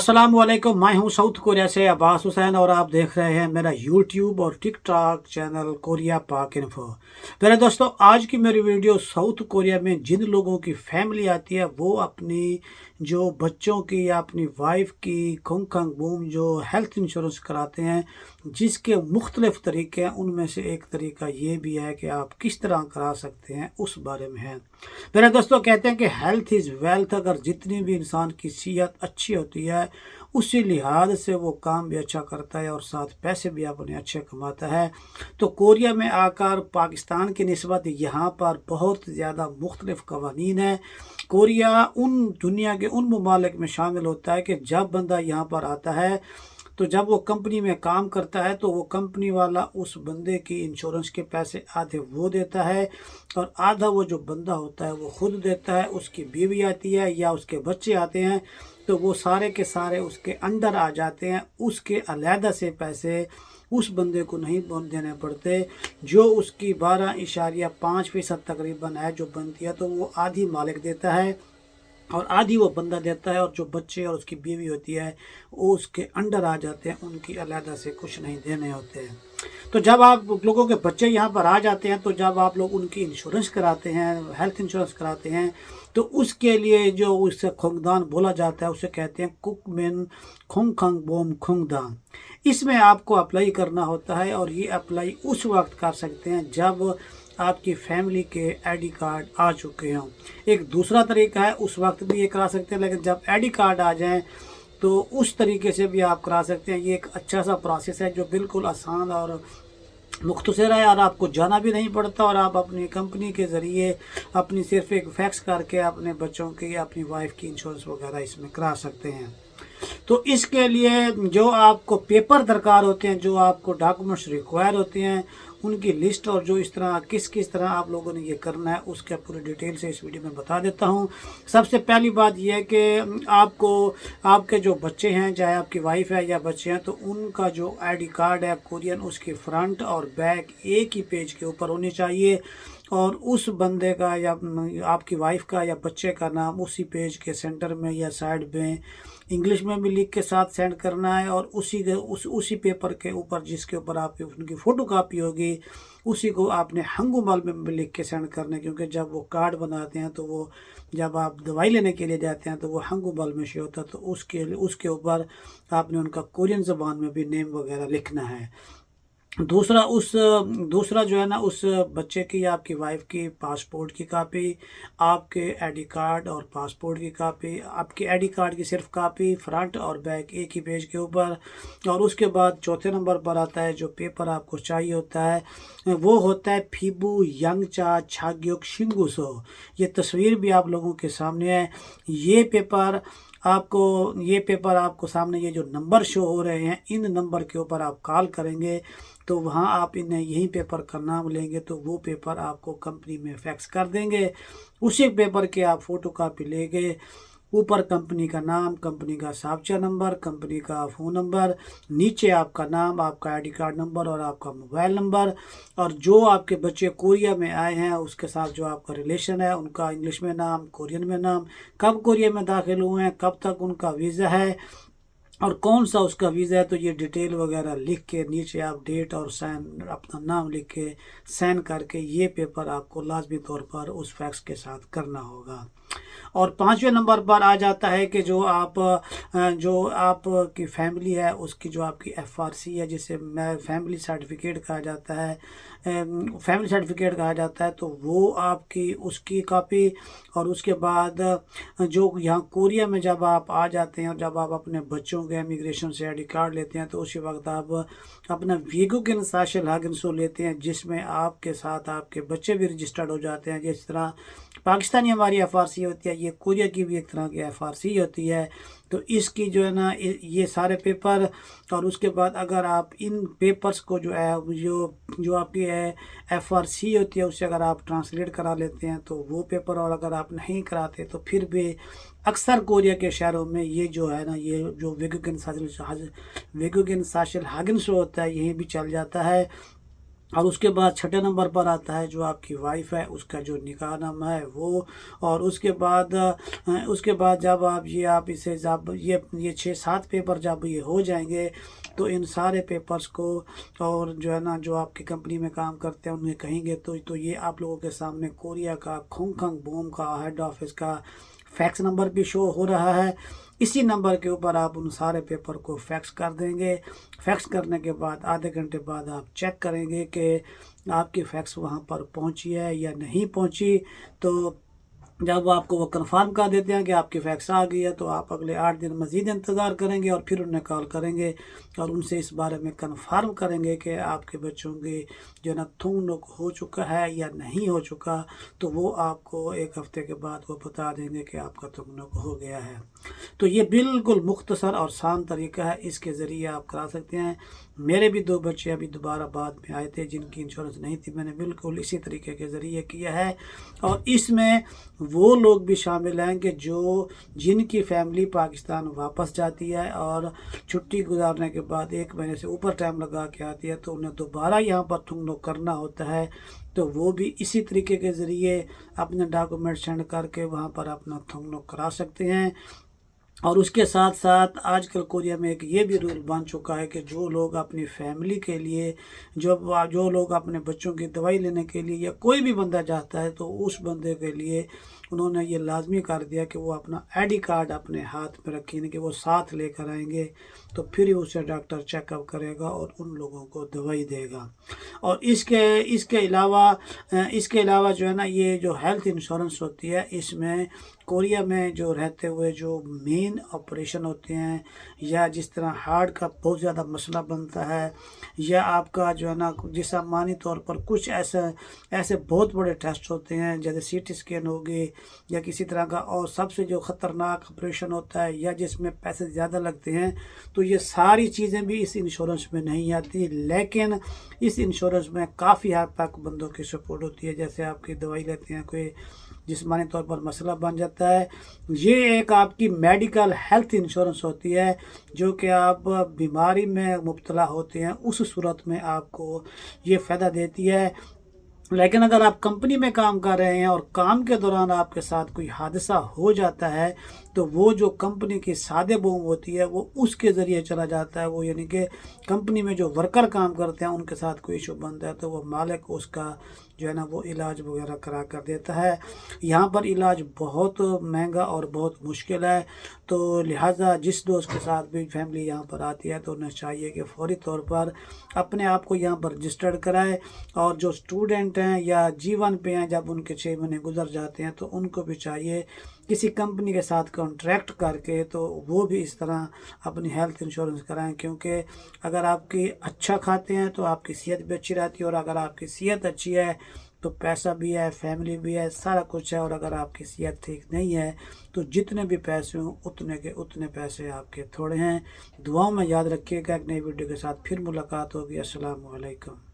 अस्सलामुअलैकुम। मैं हूं साउथ कोरिया से अब्बास हुसैन और आप देख रहे हैं मेरा यूट्यूब और टिकटॉक चैनल कोरिया पाक इन्फो। मेरे दोस्तों, आज की मेरी वीडियो साउथ कोरिया में जिन लोगों की फैमिली आती है वो अपनी जो बच्चों की या अपनी वाइफ की खुंग बूम जो हेल्थ इंश्योरेंस कराते हैं, जिसके मुख्तलिफ तरीके हैं, उनमें से एक तरीका ये भी है कि आप किस तरह करा सकते हैं, उस बारे में है। मेरे दोस्तों, कहते हैं कि हेल्थ इज़ वेल्थ। अगर जितनी भी इंसान की सेहत अच्छी होती है उसी लिहाज से वो काम भी अच्छा करता है और साथ पैसे भी अपने अच्छे कमाता है। तो कोरिया में आकर पाकिस्तान की निस्बत यहाँ पर बहुत ज़्यादा मुख्तलिफ कवानीन है। कोरिया उन दुनिया के उन ममालिक में शामिल होता है कि जब बंदा यहाँ पर आता है तो जब वो कंपनी में काम करता है तो वो कंपनी वाला उस बंदे की इंश्योरेंस के पैसे आधे वो देता है और आधा वो जो बंदा होता है वो खुद देता है। उसकी बीवी आती है या उसके बच्चे आते हैं तो वो सारे के सारे उसके अंडर आ जाते हैं। उसके अलहदा से पैसे उस बंदे को नहीं देने पड़ते। जो उसकी 12.5% तकरीबन है जो बनती है, तो वो आधी मालिक देता है और आधी वो बंदा देता है। और जो बच्चे और उसकी बीवी होती है वो उसके अंडर आ जाते हैं, उनकी अलहदा से कुछ नहीं देने होते हैं। तो जब आप लोगों के बच्चे यहाँ पर आ जाते हैं तो जब आप लोग उनकी इंश्योरेंस कराते हैं, हेल्थ इंश्योरेंस कराते हैं, तो उसके लिए जो उससे खुंगदान बोला जाता है उसे कहते हैं कुक मिन खुंग खंग बोम खुंगदान। इसमें आपको अप्लाई करना होता है और ये अप्लाई उस वक्त कर सकते हैं जब आपकी फैमिली के आईडी कार्ड आ चुके हों। एक दूसरा तरीका है, उस वक्त भी ये करा सकते हैं, लेकिन जब आईडी कार्ड आ जाएं तो उस तरीके से भी आप करा सकते हैं। ये एक अच्छा सा प्रोसेस है जो बिल्कुल आसान और मुख्तसर है और आपको जाना भी नहीं पड़ता और आप अपनी कंपनी के ज़रिए अपनी सिर्फ एक फैक्स करके अपने बच्चों की या अपनी वाइफ की इंश्योरेंस वगैरह इसमें करा सकते हैं। तो इसके लिए जो आपको पेपर दरकार होते हैं, जो आपको डॉक्यूमेंट्स रिक्वायर होते हैं, उनकी लिस्ट और जो इस तरह किस तरह आप लोगों ने ये करना है उसके पूरी डिटेल से इस वीडियो में बता देता हूँ। सबसे पहली बात यह है कि आपको आपके जो बच्चे हैं, चाहे आपकी वाइफ है या बच्चे हैं, तो उनका जो आईडी कार्ड है कोरियन, उसकी फ्रंट और बैक एक ही पेज के ऊपर होनी चाहिए और उस बंदे का या आपकी वाइफ का या बच्चे का नाम उसी पेज के सेंटर में या साइड में इंग्लिश में भी लिख के साथ सेंड करना है। और उसी पेपर के ऊपर जिसके ऊपर आपकी उनकी फ़ोटो कापी होगी उसी को आपने हंगुमल में भी लिख के सेंड करना है, क्योंकि जब वो कार्ड बनाते हैं तो वो जब आप दवाई लेने के लिए जाते हैं तो वो हंगुमल में से होता है, तो उसके ऊपर आपने उनका कोरियन ज़बान में भी नेम वगैरह लिखना है। दूसरा जो है ना, उस बच्चे की या आपकी वाइफ की पासपोर्ट की कापी, आपके आईडी कार्ड और पासपोर्ट की कापी, आपके आईडी कार्ड की सिर्फ कापी फ्रंट और बैक एक ही पेज के ऊपर। और उसके बाद चौथे नंबर पर आता है जो पेपर आपको चाहिए होता है, वो होता है फीबू यंगचा छाग्योक शिंगुसो। ये तस्वीर भी आप लोगों के सामने है। ये पेपर आपको सामने ये जो नंबर शो हो रहे हैं, इन नंबर के ऊपर आप कॉल करेंगे तो वहाँ आप इन्हें यही पेपर का नाम लेंगे तो वो पेपर आपको कंपनी में फैक्स कर देंगे। उसी पेपर के आप फ़ोटो कापी लेंगे, ऊपर कंपनी का नाम, कंपनी का साबचा नंबर, कंपनी का फ़ोन नंबर, नीचे आपका नाम, आपका आईडी कार्ड नंबर और आपका मोबाइल नंबर, और जो आपके बच्चे कोरिया में आए हैं उसके साथ जो आपका रिलेशन है उनका इंग्लिश में नाम, कोरियन में नाम, कब कोरिया में दाखिल हुए हैं, कब तक उनका वीज़ा है और कौन सा उसका वीज़ा है, तो ये डिटेल वगैरह लिख के नीचे आप डेट और साइन अपना नाम लिख के साइन करके ये पेपर आपको लाजमी तौर पर उस फैक्स के साथ करना होगा। और 5वें नंबर पर आ जाता है कि जो आपकी फैमिली है उसकी जो आपकी एफआरसी है, जिसे फैमिली सर्टिफिकेट कहा जाता है, तो वो आपकी उसकी कापी। और उसके बाद जो यहाँ कोरिया में जब आप आ जाते हैं और जब आप अपने बच्चों के इमिग्रेशन से आईडी कार्ड लेते हैं तो उसी वक्त आप अपना वीगुकिन साशल हागिनसो लेते हैं, जिसमें आपके साथ आपके बच्चे भी रजिस्टर्ड हो जाते हैं। जिस तरह पाकिस्तानी हमारी एफआरसी होती है, ये कोरिया की भी एक तरह की एफआरसी होती है। तो इसकी जो है ना ये सारे पेपर, और उसके बाद अगर आप इन पेपर्स को जो है जो आपकी एफआरसी होती है उससे अगर आप ट्रांसलेट करा लेते हैं तो वो पेपर, और अगर आप नहीं कराते तो फिर भी अक्सर कोरिया के शहरों में ये जो है ना, ये जो वेगुकिन साशल हागिनसो होता है यहीं भी चल जाता है। और उसके बाद छठे नंबर पर आता है जो आपकी वाइफ है, उसका जो निकाह नामा है वो। और उसके बाद जब आप इसे जब ये 6-7 पेपर जब ये हो जाएंगे तो इन सारे पेपर्स को, और जो है ना जो आपकी कंपनी में काम करते हैं उन्हें कहेंगे तो ये आप लोगों के सामने कोरिया का खोंगखंग बोम का हेड ऑफिस का फैक्स नंबर भी शो हो रहा है। इसी नंबर के ऊपर आप उन सारे पेपर को फैक्स कर देंगे। फैक्स करने के बाद आधे घंटे बाद आप चेक करेंगे कि आपकी फैक्स वहाँ पर पहुँची है या नहीं पहुँची। तो जब वो आपको वो कंफर्म कर देते हैं कि आपकी फैक्स आ गई है तो आप अगले 8 दिन मज़ीद इंतज़ार करेंगे और फिर उन्हें कॉल करेंगे और उनसे इस बारे में कंफर्म करेंगे कि आपके बच्चों की जो ना थूम नोक हो चुका है या नहीं हो चुका। तो वो आपको 1 हफ़्ते के बाद वो बता देंगे कि आपका थूम नोक हो गया है। तो ये बिल्कुल मुख्तसर और आसान तरीका है, इसके ज़रिए आप करा सकते हैं। मेरे भी 2 बच्चे अभी दोबारा बाद में आए थे जिनकी इंश्योरेंस नहीं थी, मैंने बिल्कुल इसी तरीके के ज़रिए किया है। और इसमें वो लोग भी शामिल हैं कि जिनकी फैमिली पाकिस्तान वापस जाती है और छुट्टी गुजारने के बाद 1 महीने से ऊपर टाइम लगा के आती है तो उन्हें दोबारा यहाँ पर थुंगनो करना होता है। तो वो भी इसी तरीके के ज़रिए अपने डॉक्यूमेंट सेंड करके वहाँ पर अपना थुंगनो करा सकते हैं। और उसके साथ साथ आजकल कोरिया में एक ये भी रूल बन चुका है कि जो लोग अपनी फैमिली के लिए जो लोग अपने बच्चों की दवाई लेने के लिए या कोई भी बंदा जाता है तो उस बंदे के लिए उन्होंने ये लाजमी कर दिया कि वो अपना आईडी कार्ड अपने हाथ में रखें, कि वो साथ लेकर आएंगे तो फिर ही उसे डॉक्टर चेकअप करेगा और उन लोगों को दवाई देगा। और इसके अलावा जो है ना ये जो हेल्थ इंश्योरेंस होती है इसमें कोरिया में जो रहते हुए जो मेन ऑपरेशन होते हैं या जिस तरह हार्ट का बहुत ज़्यादा मसला बनता है या आपका जो है ना जिस्मानी तौर पर कुछ ऐसे बहुत बड़े टेस्ट होते हैं जैसे सीटी स्कैन होगी या किसी तरह का और सबसे जो ख़तरनाक ऑपरेशन होता है या जिसमें पैसे ज़्यादा लगते हैं, तो ये सारी चीज़ें भी इस इंश्योरेंस में नहीं आती। लेकिन इस इंश्योरेंस में काफ़ी हद तक बंदों की सपोर्ट होती है। जैसे आपकी दवाई लेते हैं, कोई जिस्मानी तौर पर मसला बन जाता है, ये एक आपकी मेडिकल हेल्थ इंश्योरेंस होती है जो कि आप बीमारी में मुब्तला होते हैं उस सूरत में आपको ये फ़ायदा देती है। लेकिन अगर आप कंपनी में काम कर रहे हैं और काम के दौरान आपके साथ कोई हादसा हो जाता है तो वो जो कंपनी की सादे बोम होती है वो उसके ज़रिए चला जाता है। वो यानी कि कंपनी में जो वर्कर काम करते हैं उनके साथ कोई इशू बनता है तो वो मालिक उसका जो है ना वो इलाज वगैरह करा कर देता है। यहाँ पर इलाज बहुत महंगा और बहुत मुश्किल है, तो लिहाजा जिस दोस्त के साथ भी फैमिली यहाँ पर आती है तो उन्हें चाहिए कि फौरी तौर पर अपने आप को यहाँ पर रजिस्टर्ड कराए। और जो स्टूडेंट हैं या जीवन पे हैं जब उनके 6 महीने गुजर जाते हैं तो उनको भी चाहिए किसी कंपनी के साथ कॉन्ट्रैक्ट करके तो वो भी इस तरह अपनी हेल्थ इंश्योरेंस कराएं, क्योंकि अगर आपकी अच्छा खाते हैं तो आपकी सेहत भी अच्छी रहती है और अगर आपकी सेहत अच्छी है तो पैसा भी है, फैमिली भी है, सारा कुछ है। और अगर आपकी सेहत ठीक नहीं है तो जितने भी पैसे हों उतने के उतने पैसे आपके थोड़े हैं। दुआओं में याद रखिएगा। एक नई वीडियो के साथ फिर मुलाकात होगी। अस्सलाम वालेकुम।